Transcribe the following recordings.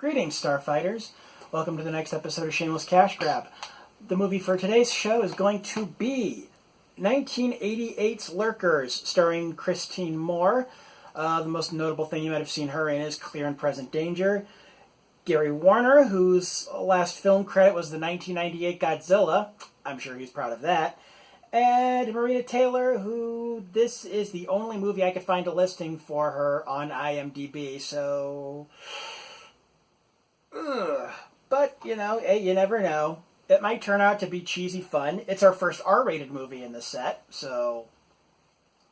Greetings, Starfighters. Welcome to the next episode of Shameless Cashgrab. The movie for today's show is going to be 1988's Lurkers, starring Christine Moore. The most notable thing you might have seen her in is Clear and Present Danger. Gary Warner, whose last film credit was the 1998 Godzilla. I'm sure he's proud of that. And Marina Taylor, who this is the only movie I could find a listing for her on IMDb, so... But, hey, you never know. It might turn out to be cheesy fun. It's our first R-rated movie in the set, so...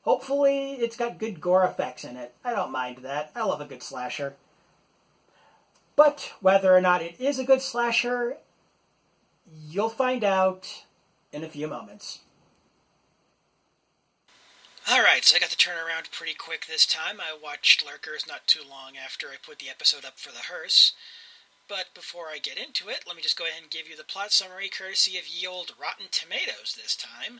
Hopefully it's got good gore effects in it. I don't mind that. I love a good slasher. But whether or not it is a good slasher, you'll find out in a few moments. Alright, so I got the turnaround pretty quick this time. I watched Lurkers not too long after I put the episode up for the hearse. But before I get into it, let me just go ahead and give you the plot summary courtesy of ye old Rotten Tomatoes this time,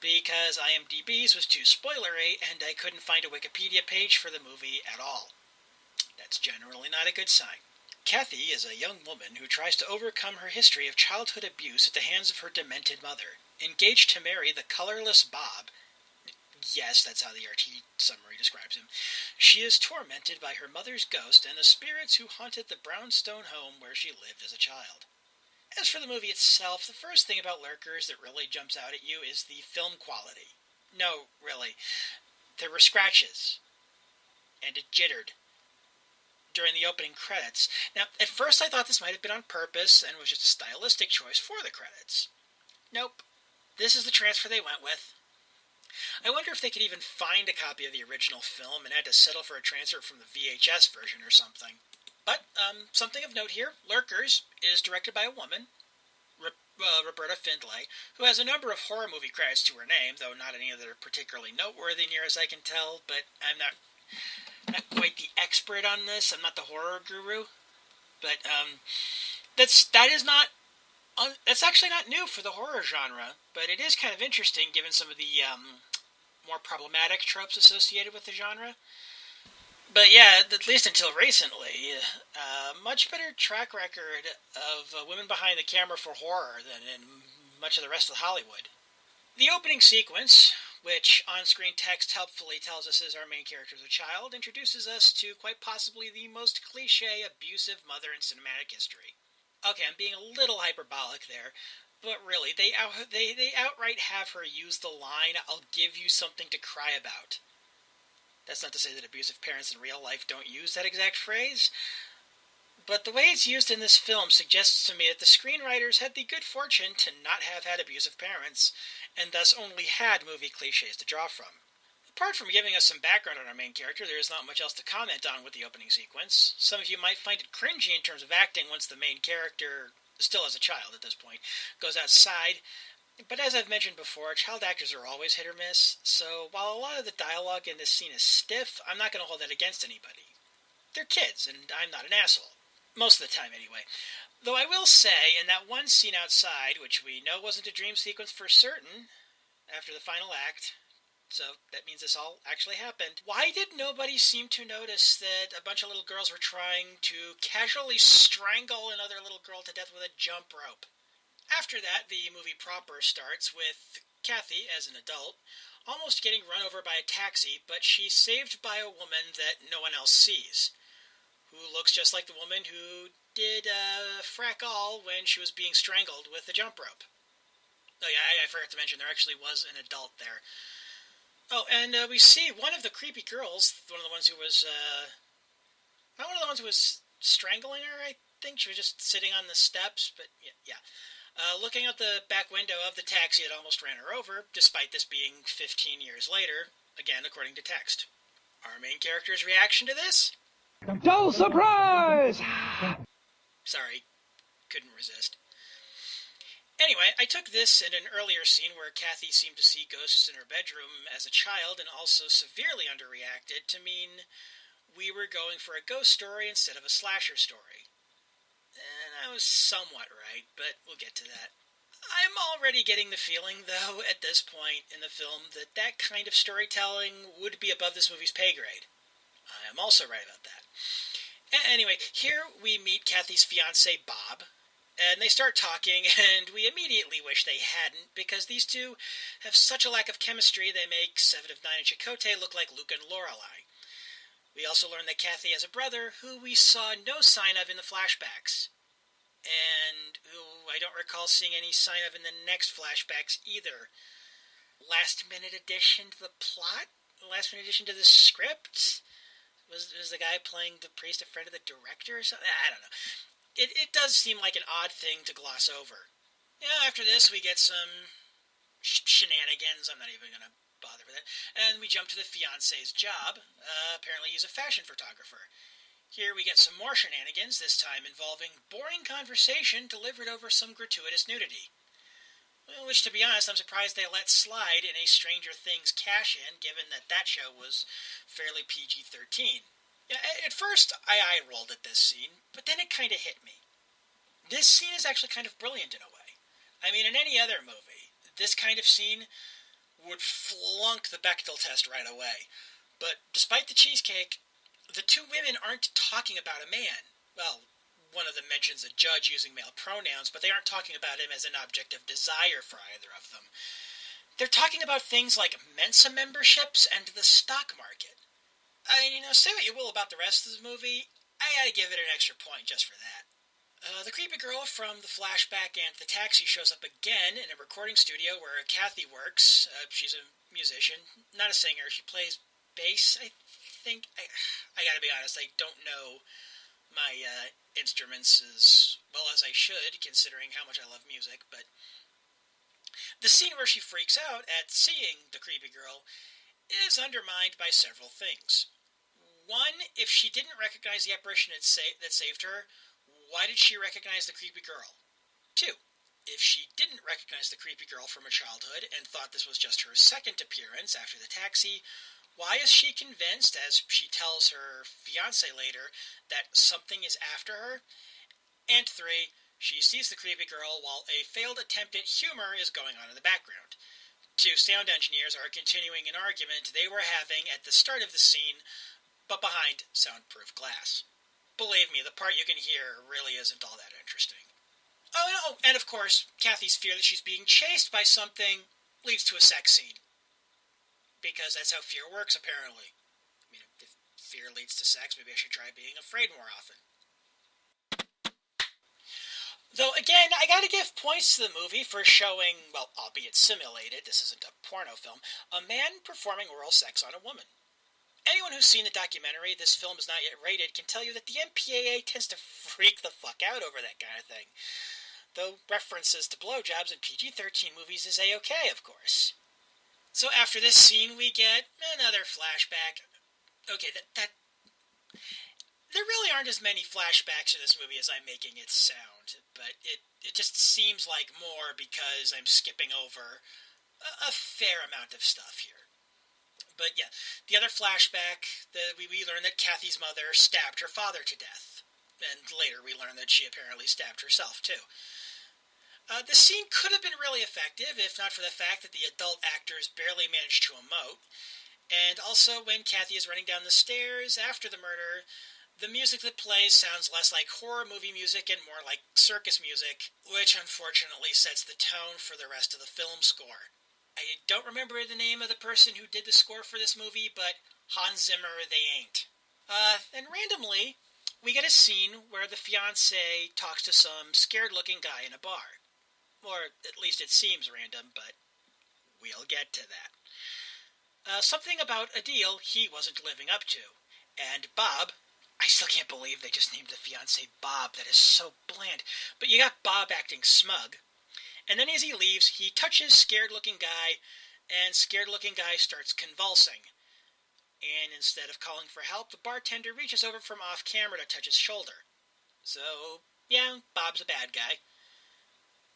because IMDb's was too spoilery and I couldn't find a Wikipedia page for the movie at all. That's generally not a good sign. Kathy is a young woman who tries to overcome her history of childhood abuse at the hands of her demented mother. Engaged to marry the colorless Bob, yes, that's how the RT summary describes him, she is tormented by her mother's ghost and the spirits who haunted the brownstone home where she lived as a child. As for the movie itself, the first thing about Lurkers that really jumps out at you is the film quality. No, really. There were scratches. And it jittered during the opening credits. Now, at first I thought this might have been on purpose and was just a stylistic choice for the credits. Nope. This is the transfer they went with. I wonder if they could even find a copy of the original film and had to settle for a transfer from the VHS version or something. But, something of note here, Lurkers is directed by a woman, Roberta Findlay, who has a number of horror movie credits to her name, though not any that are particularly noteworthy near as I can tell, but I'm not quite the expert on this. I'm not the horror guru. But, that's actually not new for the horror genre, but it is kind of interesting given some of the more problematic tropes associated with the genre. But yeah, at least until recently, much better track record of women behind the camera for horror than in much of the rest of Hollywood. The opening sequence, which on-screen text helpfully tells us is our main character as a child, introduces us to quite possibly the most cliché abusive mother in cinematic history. Okay, I'm being a little hyperbolic there, but really, they outright have her use the line, "I'll give you something to cry about." That's not to say that abusive parents in real life don't use that exact phrase, but the way it's used in this film suggests to me that the screenwriters had the good fortune to not have had abusive parents, and thus only had movie cliches to draw from. Apart from giving us some background on our main character, there is not much else to comment on with the opening sequence. Some of you might find it cringy in terms of acting once the main character, still as a child at this point, goes outside. But as I've mentioned before, child actors are always hit or miss, so while a lot of the dialogue in this scene is stiff, I'm not going to hold that against anybody. They're kids, and I'm not an asshole. Most of the time, anyway. Though I will say, in that one scene outside, which we know wasn't a dream sequence for certain, after the final act, so that means this all actually happened, why did nobody seem to notice that a bunch of little girls were trying to casually strangle another little girl to death with a jump rope? After that, the movie proper starts with Kathy, as an adult, almost getting run over by a taxi, but she's saved by a woman that no one else sees, who looks just like the woman who did frack all when she was being strangled with the jump rope. Oh yeah, I forgot to mention there actually was an adult there. Oh, and we see one of the creepy girls, one of the ones who was, not one of the ones who was strangling her, I think. She was just sitting on the steps, but yeah. Looking out the back window of the taxi, it almost ran her over, despite this being 15 years later, again, according to text. Our main character's reaction to this? Total surprise! Sorry, couldn't resist. Anyway, I took this and an earlier scene where Kathy seemed to see ghosts in her bedroom as a child and also severely underreacted to mean we were going for a ghost story instead of a slasher story. And I was somewhat right, but we'll get to that. I'm already getting the feeling, though, at this point in the film, that that kind of storytelling would be above this movie's pay grade. I am also right about that. Anyway, here we meet Kathy's fiancé, Bob, and they start talking, and we immediately wish they hadn't, because these two have such a lack of chemistry they make 7 of 9 and Chakotay look like Luke and Lorelai. We also learn that Kathy has a brother who we saw no sign of in the flashbacks, and who I don't recall seeing any sign of in the next flashbacks either. Last-minute addition to the plot? Last-minute addition to the script? Was the guy playing the priest a friend of the director or something? I don't know. It does seem like an odd thing to gloss over. Yeah, after this, we get some shenanigans. I'm not even going to bother with it. And we jump to the fiancé's job. Apparently he's a fashion photographer. Here we get some more shenanigans, this time involving boring conversation delivered over some gratuitous nudity. Which, to be honest, I'm surprised they let slide in a Stranger Things cash-in, given that show was fairly PG-13. Yeah, at first, I eye-rolled at this scene, but then it kind of hit me. This scene is actually kind of brilliant in a way. I mean, in any other movie, this kind of scene would flunk the Bechdel test right away. But despite the cheesecake, the two women aren't talking about a man. Well, one of them mentions a judge using male pronouns, but they aren't talking about him as an object of desire for either of them. They're talking about things like Mensa memberships and the stock market. I mean, say what you will about the rest of the movie, I gotta give it an extra point just for that. The creepy girl from the flashback and the taxi shows up again in a recording studio where Kathy works. She's a musician, not a singer. She plays bass, I think. I gotta be honest, I don't know my instruments as well as I should, considering how much I love music, but the scene where she freaks out at seeing the creepy girl is undermined by several things. One, if she didn't recognize the apparition that saved her, why did she recognize the creepy girl? Two, if she didn't recognize the creepy girl from her childhood and thought this was just her second appearance after the taxi, why is she convinced, as she tells her fiancé later, that something is after her? And three, she sees the creepy girl while a failed attempt at humor is going on in the background. Two sound engineers are continuing an argument they were having at the start of the scene, but behind soundproof glass. Believe me, the part you can hear really isn't all that interesting. Oh, no, and of course, Kathy's fear that she's being chased by something leads to a sex scene. Because that's how fear works, apparently. I mean, if fear leads to sex, maybe I should try being afraid more often. Though, again, I gotta give points to the movie for showing, well, albeit simulated, this isn't a porno film, a man performing oral sex on a woman. Anyone who's seen the documentary, this film is not yet rated, can tell you that the MPAA tends to freak the fuck out over that kind of thing. Though references to blowjobs in PG-13 movies is A-okay, of course. So after this scene, we get another flashback. Okay, there really aren't as many flashbacks in this movie as I'm making it sound, but it just seems like more because I'm skipping over a fair amount of stuff here. But yeah, the other flashback, we learn that Kathy's mother stabbed her father to death. And later we learn that she apparently stabbed herself, too. The scene could have been really effective, if not for the fact that the adult actors barely managed to emote. And also, when Kathy is running down the stairs after the murder, the music that plays sounds less like horror movie music and more like circus music, which unfortunately sets the tone for the rest of the film score. I don't remember the name of the person who did the score for this movie, but Hans Zimmer they ain't. And randomly, we get a scene where the fiancé talks to some scared-looking guy in a bar. Or at least it seems random, but we'll get to that. Something about a deal he wasn't living up to. And Bob, I still can't believe they just named the fiancé Bob. That is so bland. But you got Bob acting smug. And then as he leaves, he touches scared-looking guy, and scared-looking guy starts convulsing. And instead of calling for help, the bartender reaches over from off-camera to touch his shoulder. So, yeah, Bob's a bad guy.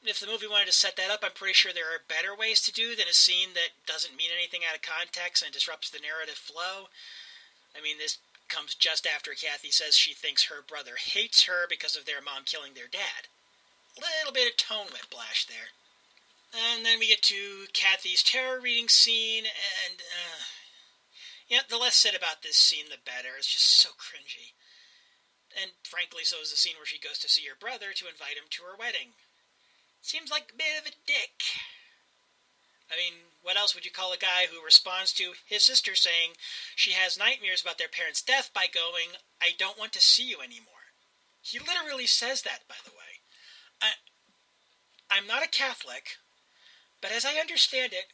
If the movie wanted to set that up, I'm pretty sure there are better ways to do than a scene that doesn't mean anything out of context and disrupts the narrative flow. I mean, this comes just after Kathy says she thinks her brother hates her because of their mom killing their dad. A little bit of tone whiplash there. And then we get to Kathy's tarot reading scene, and, the less said about this scene, the better. It's just so cringy. And frankly, so is the scene where she goes to see her brother to invite him to her wedding. Seems like a bit of a dick. I mean, what else would you call a guy who responds to his sister saying she has nightmares about their parents' death by going, "I don't want to see you anymore"? He literally says that, by the way. I'm not a Catholic, but as I understand it,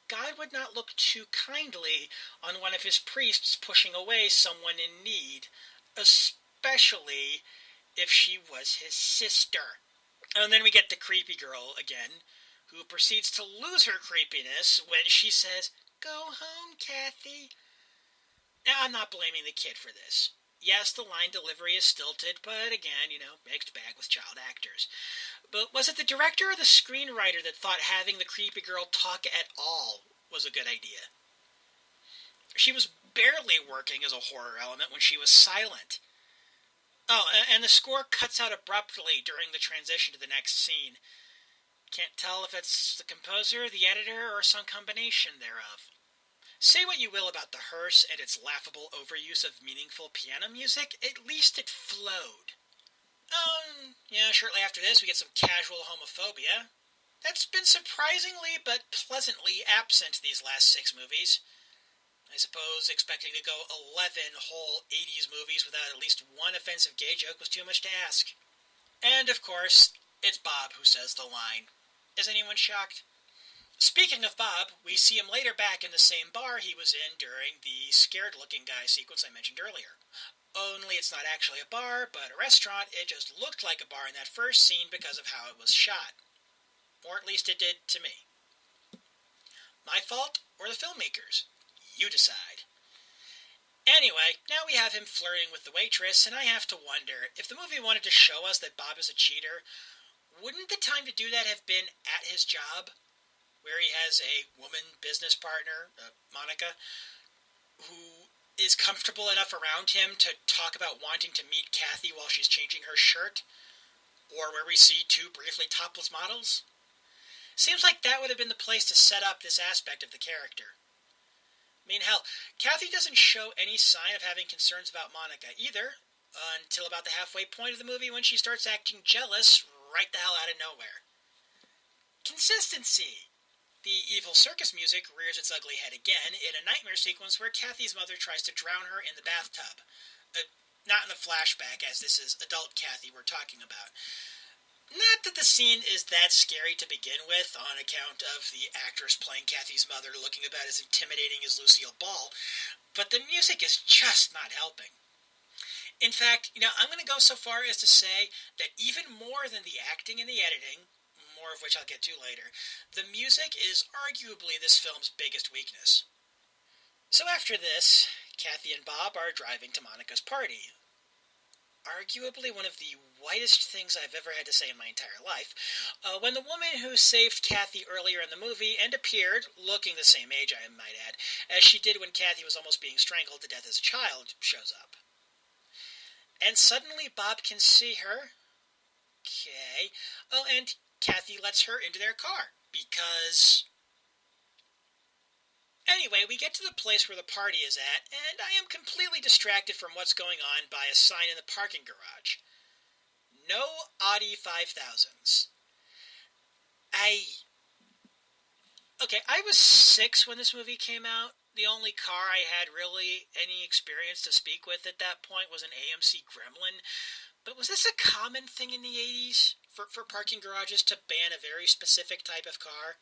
God would not look too kindly on one of his priests pushing away someone in need, especially if she was his sister. And then we get the creepy girl again, who proceeds to lose her creepiness when she says, "Go home, Kathy." Now, I'm not blaming the kid for this. Yes, the line delivery is stilted, but again, mixed bag with child actors. But was it the director or the screenwriter that thought having the creepy girl talk at all was a good idea? She was barely working as a horror element when she was silent. Oh, and the score cuts out abruptly during the transition to the next scene. Can't tell if it's the composer, the editor, or some combination thereof. Say what you will about the hearse and its laughable overuse of meaningful piano music, at least it flowed. Shortly after this we get some casual homophobia. That's been surprisingly but pleasantly absent these last 6 movies. I suppose expecting to go 11 whole 80s movies without at least one offensive gay joke was too much to ask. And of course, it's Bob who says the line. Is anyone shocked? Speaking of Bob, we see him later back in the same bar he was in during the scared-looking guy sequence I mentioned earlier. Only it's not actually a bar, but a restaurant. It just looked like a bar in that first scene because of how it was shot. Or at least it did to me. My fault or the filmmakers? You decide. Anyway, now we have him flirting with the waitress, and I have to wonder, if the movie wanted to show us that Bob is a cheater, wouldn't the time to do that have been at his job, where he has a woman business partner, Monica, who is comfortable enough around him to talk about wanting to meet Kathy while she's changing her shirt? Or where we see 2 briefly topless models? Seems like that would have been the place to set up this aspect of the character. I mean, hell, Kathy doesn't show any sign of having concerns about Monica either, until about the halfway point of the movie when she starts acting jealous right the hell out of nowhere. Consistency! The evil circus music rears its ugly head again in a nightmare sequence where Kathy's mother tries to drown her in the bathtub. Not in the flashback, as this is adult Kathy we're talking about. Not that the scene is that scary to begin with, on account of the actress playing Kathy's mother looking about as intimidating as Lucille Ball, but the music is just not helping. In fact, I'm going to go so far as to say that even more than the acting and the editing, more of which I'll get to later, the music is arguably this film's biggest weakness. So after this, Kathy and Bob are driving to Monica's party. Arguably one of the whitest things I've ever had to say in my entire life, when the woman who saved Kathy earlier in the movie and appeared, looking the same age I might add, as she did when Kathy was almost being strangled to death as a child, shows up. And suddenly Bob can see her. Okay. Oh, and Kathy lets her into their car, because... Anyway, we get to the place where the party is at, and I am completely distracted from what's going on by a sign in the parking garage. No Audi 5000s. Okay, I was 6 when this movie came out. The only car I had really any experience to speak with at that point was an AMC Gremlin. But was this a common thing in the 80s for parking garages to ban a very specific type of car?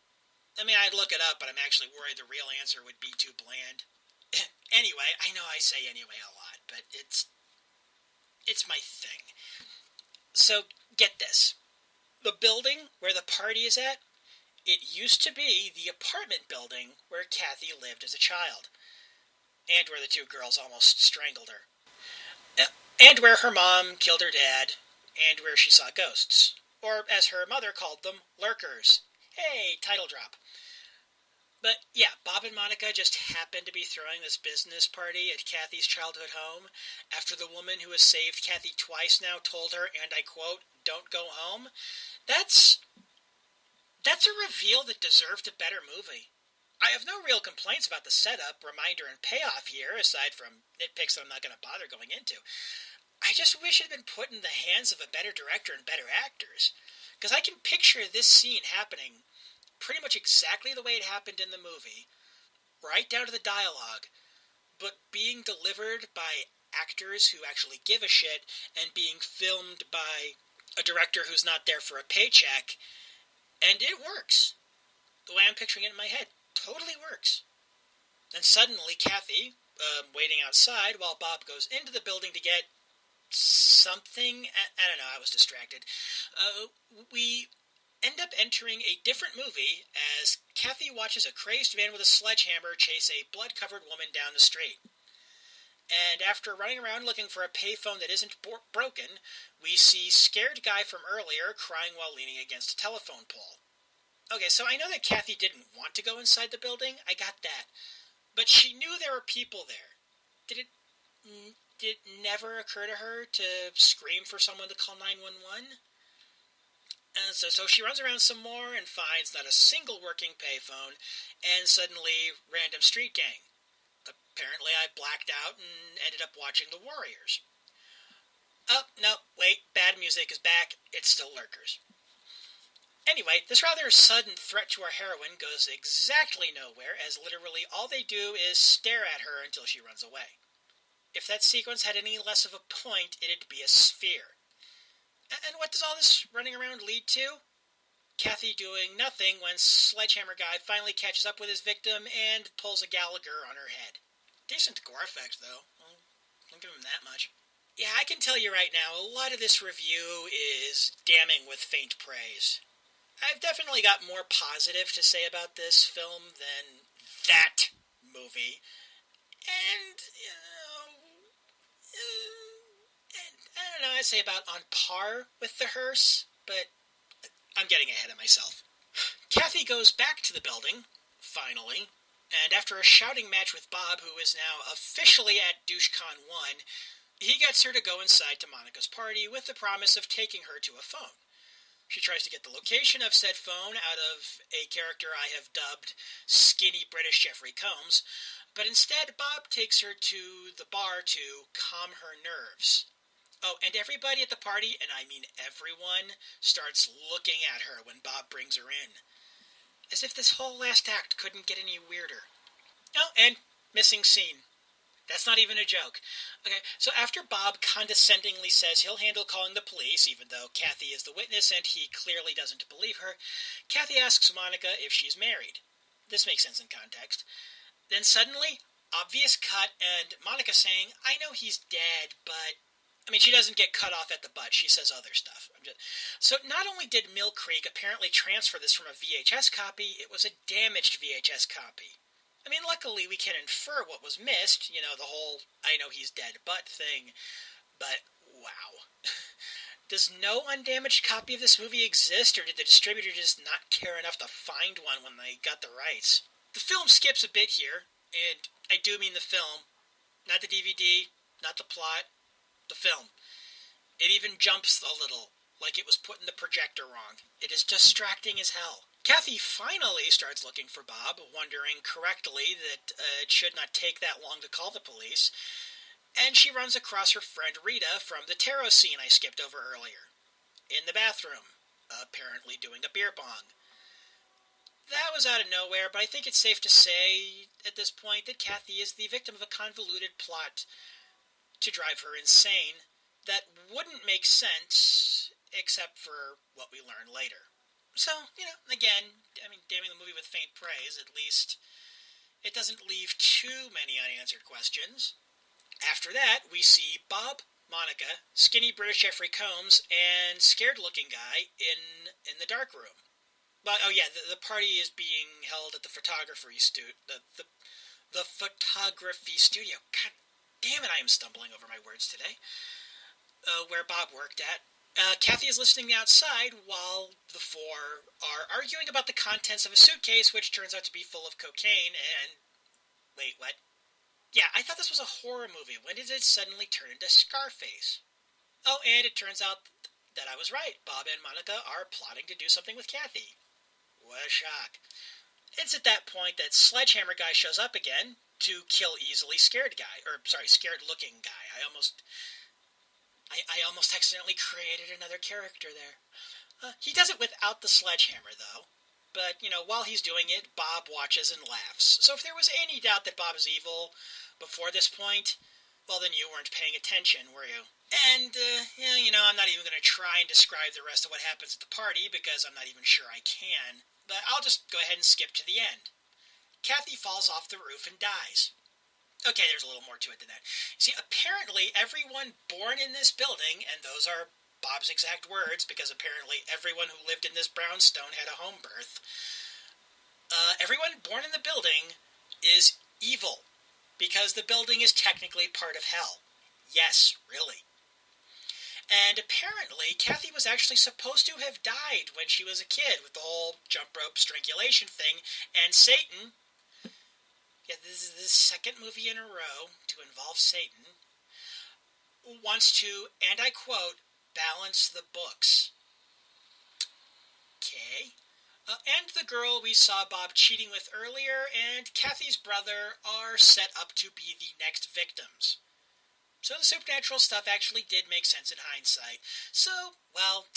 I mean, I'd look it up, but I'm actually worried the real answer would be too bland. Anyway, I know I say anyway a lot, but it's my thing. So, get this. The building where the party is at, it used to be the apartment building where Kathy lived as a child, and where the 2 girls almost strangled her, and where her mom killed her dad, and where she saw ghosts, or as her mother called them, lurkers. Hey, title drop. But yeah, Bob and Monica just happened to be throwing this business party at Kathy's childhood home after the woman who has saved Kathy twice now told her, and I quote, "Don't go home." That's a reveal that deserved a better movie. I have no real complaints about the setup, reminder, and payoff here, aside from nitpicks that I'm not going to bother going into. I just wish it had been put in the hands of a better director and better actors. Because I can picture this scene happening pretty much exactly the way it happened in the movie, right down to the dialogue, but being delivered by actors who actually give a shit and being filmed by a director who's not there for a paycheck, and it works. The way I'm picturing it in my head totally works. Then suddenly Kathy, waiting outside while Bob goes into the building to get something. I don't know, I was distracted. We end up entering a different movie as Kathy watches a crazed man with a sledgehammer chase a blood-covered woman down the street. And after running around looking for a payphone that isn't broken, we see scared guy from earlier crying while leaning against a telephone pole. Okay, so I know that Kathy didn't want to go inside the building, I got that. But she knew there were people there. Did it never occur to her to scream for someone to call 911? And so she runs around some more and finds not a single working payphone, and suddenly random street gang. Apparently I blacked out and ended up watching The Warriors. Oh, no, wait, bad music is back. It's still Lurkers. Anyway, this rather sudden threat to our heroine goes exactly nowhere, as literally all they do is stare at her until she runs away. If that sequence had any less of a point, it'd be a sphere. And what does all this running around lead to? Kathy doing nothing when Sledgehammer Guy finally catches up with his victim and pulls a Gallagher on her head. Decent gore effect, though. I'll give him that much. Yeah, I can tell you right now, a lot of this review is damning with faint praise. I've definitely got more positive to say about this film than that movie. And, I don't know, I'd say about on par with the hearse, but I'm getting ahead of myself. Kathy goes back to the building, finally, and after a shouting match with Bob, who is now officially at DoucheCon 1, he gets her to go inside to Monica's party with the promise of taking her to a phone. She tries to get the location of said phone out of a character I have dubbed Skinny British Jeffrey Combs, but instead Bob takes her to the bar to calm her nerves. Oh, and everybody at the party, and I mean everyone, starts looking at her when Bob brings her in. As if this whole last act couldn't get any weirder. Oh, and missing scene. That's not even a joke. Okay, so after Bob condescendingly says he'll handle calling the police, even though Kathy is the witness and he clearly doesn't believe her, Kathy asks Monica if she's married. This makes sense in context. Then suddenly, obvious cut, and Monica saying, I know he's dead, but... I mean, she doesn't get cut off at the butt. She says other stuff. So not only did Mill Creek apparently transfer this from a VHS copy, it was a damaged VHS copy. I mean, luckily we can infer what was missed, the whole I know he's dead butt thing, but wow. Does no undamaged copy of this movie exist, or did the distributor just not care enough to find one when they got the rights? The film skips a bit here, and I do mean the film, not the DVD, not the plot, the film. It even jumps a little, like it was put in the projector wrong. It is distracting as hell. Kathy finally starts looking for Bob, wondering correctly that it should not take that long to call the police, and she runs across her friend Rita from the tarot scene I skipped over earlier. In the bathroom, apparently doing a beer bong. That was out of nowhere, but I think it's safe to say at this point that Kathy is the victim of a convoluted plot to drive her insane that wouldn't make sense except for what we learn later. So, again, I mean, damning the movie with faint praise, at least it doesn't leave too many unanswered questions. After that, we see Bob, Monica, skinny British Jeffrey Combs, and scared-looking guy in the dark room. But, oh yeah, the party is being held at the photography the photography studio. God damn it, I am stumbling over my words today. Where Bob worked at. Kathy is listening outside while the four are arguing about the contents of a suitcase, which turns out to be full of cocaine and... Wait, what? Yeah, I thought this was a horror movie. When did it suddenly turn into Scarface? Oh, and it turns out that I was right. Bob and Monica are plotting to do something with Kathy. What a shock. It's at that point that Sledgehammer Guy shows up again to kill easily scared-looking guy. I almost accidentally created another character there. He does it without the sledgehammer, though. But, while he's doing it, Bob watches and laughs. So if there was any doubt that Bob is evil before this point, well, then you weren't paying attention, were you? And, I'm not even going to try and describe the rest of what happens at the party, because I'm not even sure I can. But I'll just go ahead and skip to the end. Kathy falls off the roof and dies. Okay, there's a little more to it than that. See, apparently everyone born in this building, and those are Bob's exact words, because apparently everyone who lived in this brownstone had a home birth, everyone born in the building is evil, because the building is technically part of hell. Yes, really. And apparently, Kathy was actually supposed to have died when she was a kid with the whole jump rope strangulation thing, and Satan, yeah, this is the second movie in a row to involve Satan, wants to, and I quote, balance the books. Okay. And the girl we saw Bob cheating with earlier and Kathy's brother are set up to be the next victims. So the supernatural stuff actually did make sense in hindsight. So, well,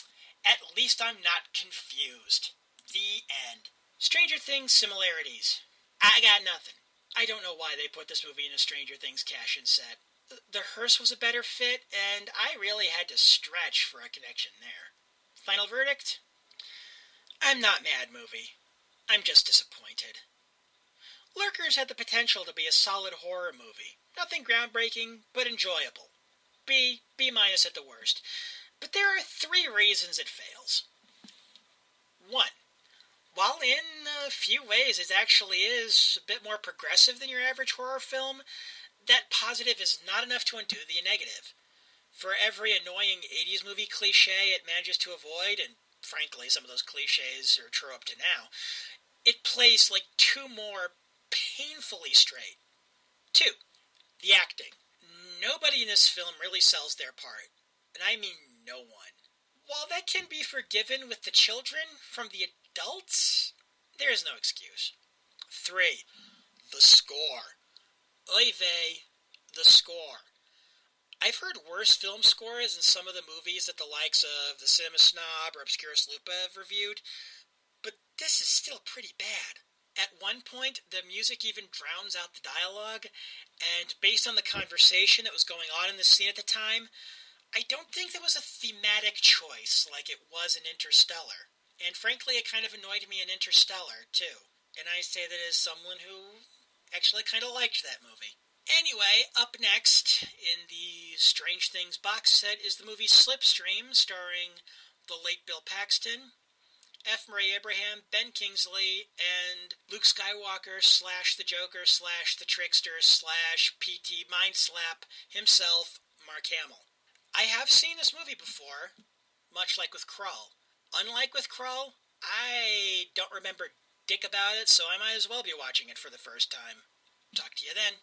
at least I'm not confused. The end. Stranger Things similarities. I got nothing. I don't know why they put this movie in a Stranger Things cash-in set. The hearse was a better fit, and I really had to stretch for a connection there. Final verdict? I'm not mad, movie. I'm just disappointed. Lurkers had the potential to be a solid horror movie. Nothing groundbreaking, but enjoyable. B minus at the worst. But there are 3 reasons it fails. 1. While in a few ways it actually is a bit more progressive than your average horror film, that positive is not enough to undo the negative. For every annoying 80s movie cliche it manages to avoid, and frankly some of those cliches are true up to now, it plays like 2 more painfully straight. 2. The acting. Nobody in this film really sells their part, and I mean no one. While that can be forgiven with the children from the adults, there is no excuse. 3. The score. Oy vey, the score. I've heard worse film scores in some of the movies that the likes of The Cinema Snob or Obscurus Lupa have reviewed, but this is still pretty bad. At one point, the music even drowns out the dialogue, and based on the conversation that was going on in the scene at the time, I don't think there was a thematic choice like it was in Interstellar. And frankly, it kind of annoyed me in Interstellar, too. And I say that as someone who actually kind of liked that movie. Anyway, up next in the Strange Things box set is the movie Slipstream, starring the late Bill Paxton, F. Murray Abraham, Ben Kingsley, and Luke Skywalker / the Joker / the Trickster / P.T. Mindslap himself, Mark Hamill. I have seen this movie before, much like with Krull. Unlike with Krull, I don't remember dick about it, so I might as well be watching it for the first time. Talk to you then.